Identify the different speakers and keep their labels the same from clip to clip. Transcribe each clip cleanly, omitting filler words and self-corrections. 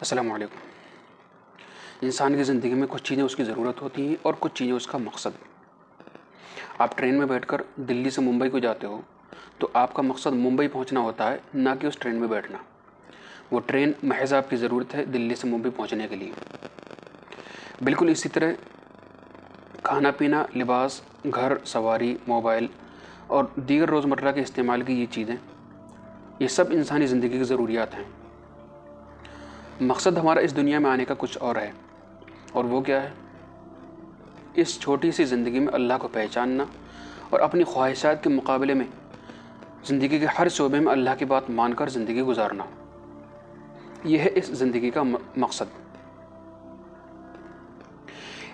Speaker 1: अस्सलाम वालेकुम। इंसान की ज़िंदगी में कुछ चीज़ें उसकी ज़रूरत होती हैं और कुछ चीज़ें उसका मकसद। आप ट्रेन में बैठकर दिल्ली से मुंबई को जाते हो तो आपका मकसद मुंबई पहुंचना होता है, ना कि उस ट्रेन में बैठना। वो ट्रेन महज आपकी ज़रूरत है दिल्ली से मुंबई पहुंचने के लिए। बिल्कुल इसी तरह खाना पीना, लिबास, घर, सवारी, मोबाइल और दीगर रोज़मर्रा के इस्तेमाल की ये चीज़ें, ये सब इंसानी ज़िंदगी की ज़रूरियात हैं। मकसद हमारा इस दुनिया में आने का कुछ और है, और वो क्या है? इस छोटी सी ज़िंदगी में अल्लाह को पहचानना और अपनी ख्वाहिशात के मुकाबले में ज़िंदगी के हर शोबे में अल्लाह की बात मानकर ज़िंदगी गुजारना। यह है इस ज़िंदगी का मकसद।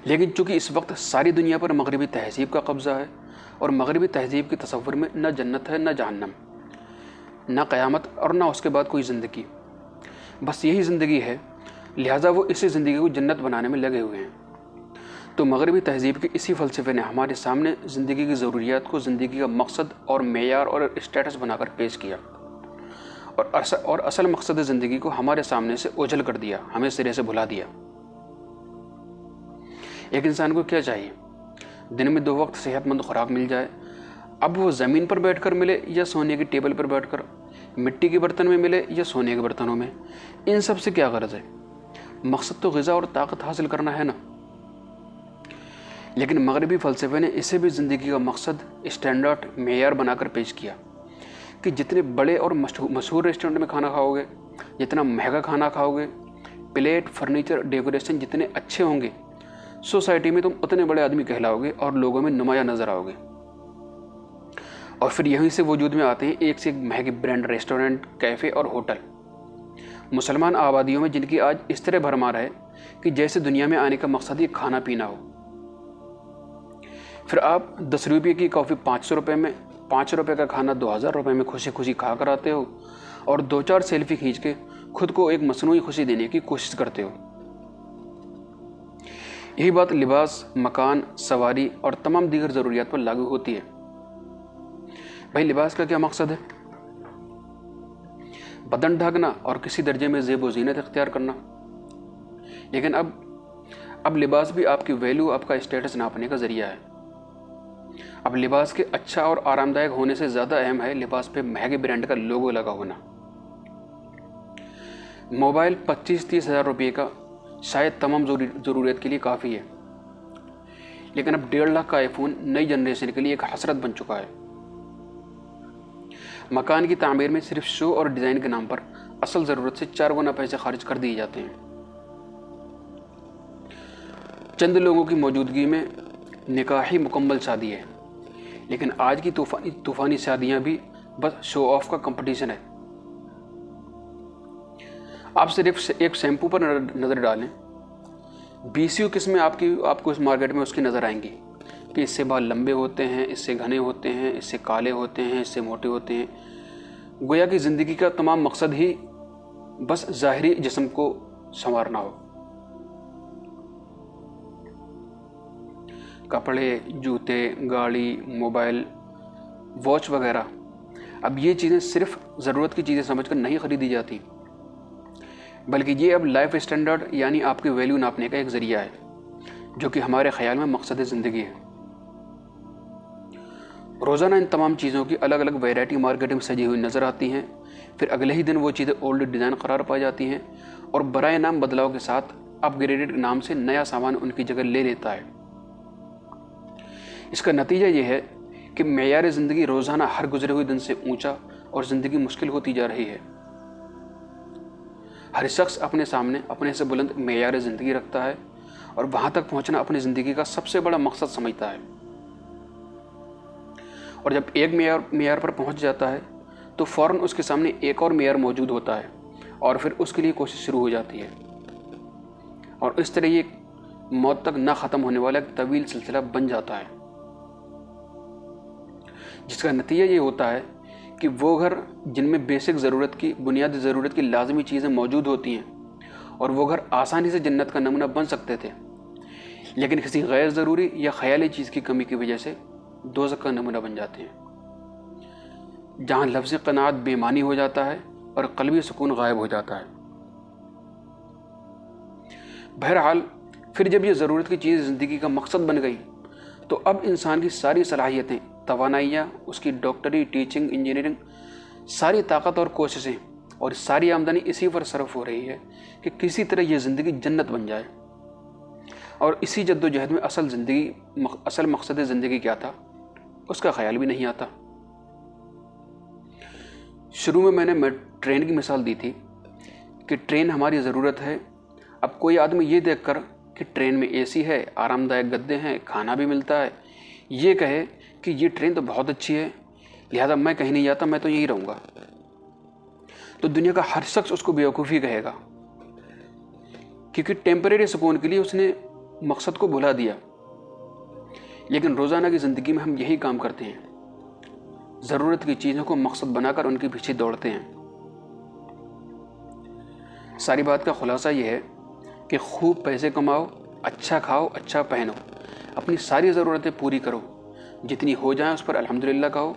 Speaker 1: लेकिन चूंकि इस वक्त सारी दुनिया पर मगरबी तहज़ीब का कब्ज़ा है और मगरबी तहज़ीब के तसव्वुर में न जन्नत है, न जहन्नम, न क़यामत और न उसके बाद कोई ज़िंदगी, बस यही ज़िंदगी है। लिहाजा वो इसी ज़िंदगी को जन्नत बनाने में लगे हुए हैं। तो मगरबी तहज़ीब के इसी फ़लसफ़े ने हमारे सामने ज़िंदगी की ज़रूरियात को ज़िंदगी का मकसद और मेयार और स्टेटस बनाकर पेश किया, और असल मकसद ज़िंदगी को हमारे सामने से ओझल कर दिया, हमें सिरे से भुला दिया। एक इंसान को क्या चाहिए? दिन में 2 वक्त सेहतमंद खुराक मिल जाए। अब वो ज़मीन पर बैठकर मिले या सोने की टेबल पर बैठकर, मिट्टी के बर्तन में मिले या सोने के बर्तनों में, इन सब से क्या गर्ज है? मकसद तो ग़िज़ा और ताकत हासिल करना है ना। लेकिन मगरबी फ़लसफ़े ने इसे भी ज़िंदगी का मकसद, स्टैंडर्ड, मेयार बनाकर पेश किया कि जितने बड़े और मशहूर रेस्टोरेंट में खाना खाओगे, जितना महंगा खाना खाओगे, प्लेट, फर्नीचर, डेकोरेशन जितने अच्छे होंगे, सोसाइटी में तुम उतने बड़े आदमी कहलाओगे और लोगों में नुमाया नज़र आओगे। और फिर यहीं से वजूद में आते हैं एक से एक महंगे ब्रांड रेस्टोरेंट, कैफ़े और होटल, मुसलमान आबादियों में जिनकी आज इस तरह भरमार है कि जैसे दुनिया में आने का मकसद ही खाना पीना हो। फिर आप 10 रुपये की कॉफ़ी 500 रुपये में, 5 रुपये का खाना 2000 रुपये में खुशी खुशी खा कर आते हो और 2-4 सेल्फी खींच के खुद को एक मसनूई खुशी देने की कोशिश करते हो। यही बात लिबास, मकान, सवारी और तमाम दीगर ज़रूरियात पर लागू होती है। भाई, लिबास का क्या मकसद है? बदन ढकना और किसी दर्जे में ज़ेब व ज़ीनत इख्तियार करना। लेकिन अब लिबास भी आपकी वैल्यू, आपका स्टेटस नापने का ज़रिया है। अब लिबास के अच्छा और आरामदायक होने से ज़्यादा अहम है लिबास पे महंगे ब्रांड का लोगो लगा होना। मोबाइल 25-30 हज़ार रुपये का शायद तमाम ज़रूरत के लिए काफ़ी है, लेकिन अब 1.5 लाख का आईफोन नई जनरेशन के लिए एक हसरत बन चुका है। मकान की तामीर में सिर्फ शो और डिज़ाइन के नाम पर असल ज़रूरत से 4 गुना पैसे खर्च कर दिए जाते हैं। चंद लोगों की मौजूदगी में निकाह ही मुकम्मल शादी है, लेकिन आज की तूफ़ानी शादियां भी बस शो ऑफ का कंपटीशन है। आप सिर्फ एक शैम्पू पर नज़र डालें, 20 किस्में आपको इस मार्केट में उसकी नज़र आएंगी कि इससे बाल लंबे होते हैं, इससे घने होते हैं, इससे काले होते हैं, इससे मोटे होते हैं। गोया कि ज़िंदगी का तमाम मकसद ही बस ज़ाहिरी जिस्म को संवारना हो। कपड़े, जूते, गाड़ी, मोबाइल, वॉच वगैरह, अब ये चीज़ें सिर्फ ज़रूरत की चीज़ें समझकर नहीं ख़रीदी जाती, बल्कि ये अब लाइफ स्टैंडर्ड यानी आपकी वैल्यू नापने का एक ज़रिया है, जो कि हमारे ख़याल में मकसद ज़िंदगी है। रोज़ाना इन तमाम चीज़ों की अलग अलग वैरायटी मार्केट में सजी हुई नज़र आती हैं। फिर अगले ही दिन वो चीज़ें ओल्ड डिज़ाइन करार पा जाती हैं और बराए नाम बदलाव के साथ अपग्रेडेड नाम से नया सामान उनकी जगह ले लेता है। इसका नतीजा ये है कि मेयार ज़िंदगी रोज़ाना हर गुजरे हुए दिन से ऊंचा और ज़िंदगी मुश्किल होती जा रही है। हर शख्स अपने सामने अपने से बुलंद मेयार ज़िंदगी रखता है और वहाँ तक पहुँचना अपनी ज़िंदगी का सबसे बड़ा मकसद समझता है। और जब एक मेयार पर पहुँच जाता है तो फ़ौरन उसके सामने एक और मेयार मौजूद होता है और फिर उसके लिए कोशिश शुरू हो जाती है, और इस तरह ये मौत तक ना ख़त्म होने वाला एक तवील सिलसिला बन जाता है, जिसका नतीजा ये होता है कि वो घर जिनमें बेसिक ज़रूरत की, बुनियादी ज़रूरत की लाजमी चीज़ें मौजूद होती हैं और वो घर आसानी से जन्नत का नमूना बन सकते थे, लेकिन किसी गैर ज़रूरी या ख़याली चीज़ की कमी की वजह से दोज़ख का नमूना बन जाते हैं, जहाँ लफ्ज़ क़नाअत बेमानी हो जाता है और क़ल्बी सुकून गायब हो जाता है। बहरहाल फिर जब ये ज़रूरत की चीज़ ज़िंदगी का मकसद बन गई तो अब इंसान की सारी सलाहियतें, तवानाइयाँ, उसकी डॉक्टरी, टीचिंग, इंजीनियरिंग, सारी ताकत और कोशिशें और सारी आमदनी इसी पर सर्फ हो रही है कि किसी तरह ये ज़िंदगी जन्नत बन जाए। और इसी जद्दोजहद में असल मकसद ज़िंदगी क्या था उसका ख्याल भी नहीं आता। शुरू में मैंने ट्रेन की मिसाल दी थी कि ट्रेन हमारी ज़रूरत है। अब कोई आदमी ये देखकर कि ट्रेन में एसी है, आरामदायक गद्दे हैं, खाना भी मिलता है, ये कहे कि ये ट्रेन तो बहुत अच्छी है, लिहाजा मैं कहीं नहीं जाता, मैं तो यहीं रहूँगा, तो दुनिया का हर शख्स उसको बेवकूफ़ी कहेगा, क्योंकि टेम्परेरी सुकून के लिए उसने मकसद को भुला दिया। लेकिन रोज़ाना की ज़िंदगी में हम यही काम करते हैं, ज़रूरत की चीज़ों को मकसद बनाकर उनके पीछे दौड़ते हैं। सारी बात का खुलासा ये है कि खूब पैसे कमाओ, अच्छा खाओ, अच्छा पहनो, अपनी सारी ज़रूरतें पूरी करो, जितनी हो जाए उस पर अल्हम्दुलिल्लाह कहो,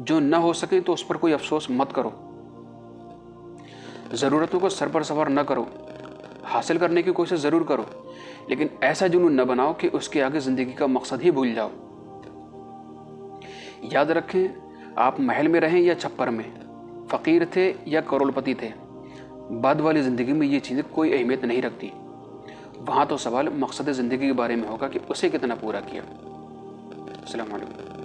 Speaker 1: जो ना हो सके तो उस पर कोई अफसोस मत करो। ज़रूरतों को सर पर सवार न करो, हासिल करने की कोशिश ज़रूर करो, लेकिन ऐसा जुनून न बनाओ कि उसके आगे ज़िंदगी का मकसद ही भूल जाओ। याद रखें, आप महल में रहें या छप्पर में, फ़कीर थे या करोड़पति थे, बाद वाली ज़िंदगी में ये चीज़ें कोई अहमियत नहीं रखती। वहाँ तो सवाल मकसद ज़िंदगी के बारे में होगा कि उसे कितना पूरा किया। अस्सलाम वालेकुम।